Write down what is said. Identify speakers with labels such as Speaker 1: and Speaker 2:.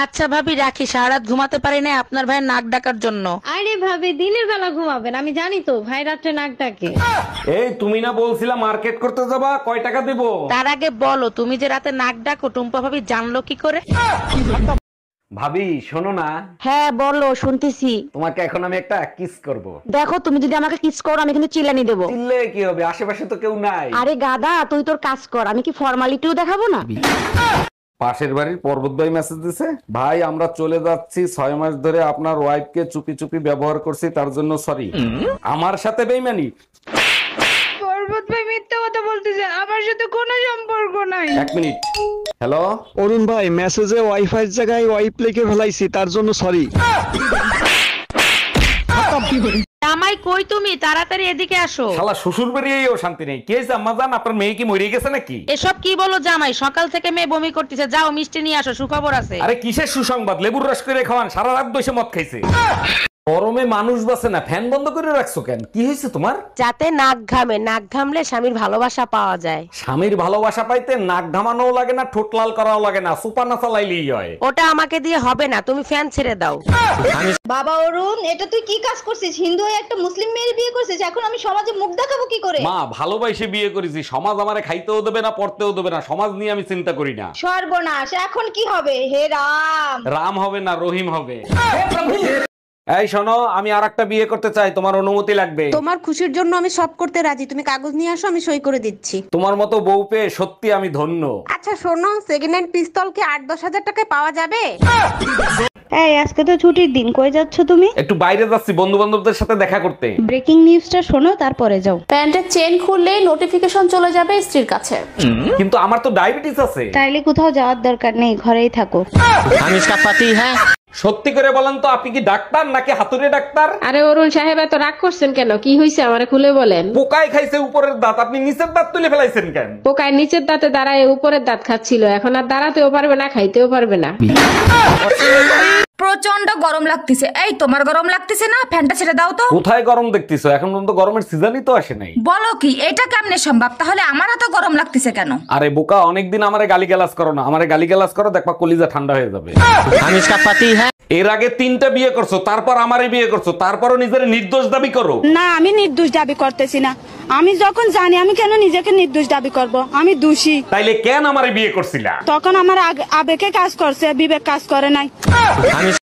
Speaker 1: আচ্ছা ভাবি রাখি, সারা রাত ঘুমাতে পারি না আপনার ভাইয়ের নাক ডাকার জন্য।
Speaker 2: আরে ভাবি দিনের বেলা ঘুমাবেন, আমি জানি তো ভাই রাত্রে নাক ডাকে।
Speaker 3: এই তুমি না বলছিলা মার্কেট করতে যাবা, কয় টাকা দেব?
Speaker 1: তার আগে বলো, তুমি যে রাতে নাক ডাকো টুম্পা ভাবি জানলো কি করে?
Speaker 3: ভাবি শোনো না।
Speaker 4: হ্যাঁ বলো, শুনতেছি।
Speaker 3: তোমাকে এখন আমি একটা কিস করব।
Speaker 4: দেখো তুমি যদি আমাকে কিস করো আমি কিন্তু চিল্লানি দেবো।
Speaker 3: চিল্লে কি হবে, আশেপাশে তো কেউ নাই।
Speaker 4: আরে গাদা, তুই তোর কাজ কর, আমি কি ফর্মালিটিও দেখাবো না?
Speaker 3: পাশের বাড়ির পর্বত ভাই মেসেজ দিছে, ভাই আমরা চলে যাচ্ছি, 6 মাস ধরে আপনার ওয়াইফকে চুপি চুপি ব্যবহার করছি, তার জন্য সরি। আমার সাথে বেইমানি?
Speaker 2: পর্বত ভাই মিথ্যা কথা বলতেছে, আমার সাথে কোনো সম্পর্ক নাই।
Speaker 3: 1 মিনিট। হ্যালো
Speaker 5: অরুণ ভাই, মেসেজে ওয়াইফাই এর জায়গায় ওয়াইপ লিখে ফেলাইছি, তার জন্য সরি।
Speaker 1: জামাই কই তুমি, তাড়াতাড়ি এদিকে আসো।
Speaker 3: শালা শ্বশুর বাড়িয়েও শান্তি নেই। কে আম্মা জান, আপনার মেয়ে কি মরে গেছে নাকি?
Speaker 1: এসব কি বলো জামাই, সকাল থেকে মেয়ে বমি করতেছে, যাও মিষ্টি নিয়ে আসো, সুখবর আছে।
Speaker 3: আরে কিসের সুসংবাদ, লেবুর রস করে খাওয়ান, সারা রাত বসে মদ খাইছে। গরমে মানুষ বাঁচে না, ফ্যান বন্ধ করে রাখছো কেন, কি হয়েছে তোমার?
Speaker 4: যাতে নাক ঘামে, নাক ঘামলে স্বামীর ভালোবাসা পাওয়া যায়।
Speaker 3: স্বামীর ভালোবাসা পাইতে নাক ঘামানোও লাগে না, ঠোঁট লাল করাও লাগে না, সুপার না চালাইলেই হয়।
Speaker 4: ওটা আমাকে দিয়ে হবে না, তুমি ফ্যান ছেড়ে দাও।
Speaker 6: বাবা অরুণ, এটা তুই কি কাজ করছিস? হিন্দু হয়ে একটা মুসলিম মেয়ের বিয়ে করছিস, এখন আমি সমাজে মুখ দেখাবো কি করে?
Speaker 3: মা ভালোবাসে বিয়ে করেছি, সমাজ আমারে খাইতেও দেবে না, পড়তেও দেবে না, সমাজ নিয়ে আমি চিন্তা করি না।
Speaker 6: সর্বনাশ, এখন কি হবে? হে রাম।
Speaker 3: রাম হবে না রহিম হবে। এই শোনো, আমি আরেকটা বিয়ে করতে চাই, তোমার অনুমতি লাগবে।
Speaker 7: তোমার খুশির জন্য আমি সব করতে রাজি, তুমি কাগজ নিয়ে আসো, আমি সই করে দিচ্ছি।
Speaker 3: তোমার মতো বউ পেয়ে সত্যি আমি ধন্য।
Speaker 7: আচ্ছা শোনো, সেকেন্ড হ্যান্ড পিস্তল কি 8-10 হাজার টাকায় পাওয়া যাবে?
Speaker 2: এই আজকে তো ছুটির দিন, কই যাচ্ছ তুমি?
Speaker 3: একটু বাইরে যাচ্ছি বন্ধু বান্ধবদের সাথে দেখা করতে।
Speaker 2: ব্রেকিং নিউজটা শোনো তারপরে যাও।
Speaker 8: প্যান্টের চেন খুললে নোটিফিকেশন চলে যাবে স্ত্রীর কাছে।
Speaker 3: কিন্তু আমার তো ডায়াবেটিস আছে।
Speaker 2: তাইলে কোথাও যাওয়ার দরকার নেই, ঘরেই থাকো।
Speaker 1: আমি इसका पति है।
Speaker 3: সত্যি করে বলেন তো, আপনি কি ডাক্তার নাকি হাতুড়ে ডাক্তার?
Speaker 2: আরে অরুণ সাহেব, এত রাগ করছেন কেন? কি হয়েছে আমারে খুলে বলেন।
Speaker 3: পোকায় খাইছে উপরের দাঁত, আপনি নিচের দাঁত তুলে ফেলাইছেন কেন?
Speaker 2: পোকায় নিচের দাঁতে দাঁড়ায় উপরের দাঁত খাচ্ছিল, এখন আর দাঁড়াতেও পারবে না, খাইতেও পারবে না।
Speaker 6: প্রচন্ড গরম লাগতেছে। এই তোমার গরম লাগতেছে না? ফ্যানটা ছেড়ে দাও তো।
Speaker 3: কোথায় গরম দেখতেছো, এখন পর্যন্ত গরমের সিজনই তো আসে নাই।
Speaker 6: বলো কি, এটা কেমনে সম্ভব? তাহলে আমার এত গরম লাগতেছে কেন?
Speaker 3: আরে বোকা, অনেকদিন আমারে গালিগালাজ করো না, আমারে গালিগালাজ করো, দেখবা কলিজা ঠান্ডা হয়ে যাবে।
Speaker 1: আমি इसका पति है।
Speaker 3: এর আগে 3টা বিয়ে করছো, তারপর আমারে বিয়ে করছো, তারপরও নিজের নির্দোষ দাবি করো।
Speaker 7: না, আমি নির্দোষ দাবি করতেছি না। আমি যখন জানি, আমি কেন নিজেকে নির্দোষ দাবি করব? আমি দোষী।
Speaker 3: তাইলে কেন আমারে বিয়ে করছিলা?
Speaker 7: তখন আমার আবেগে কাজ করছে, বিবেক কাজ করে নাই।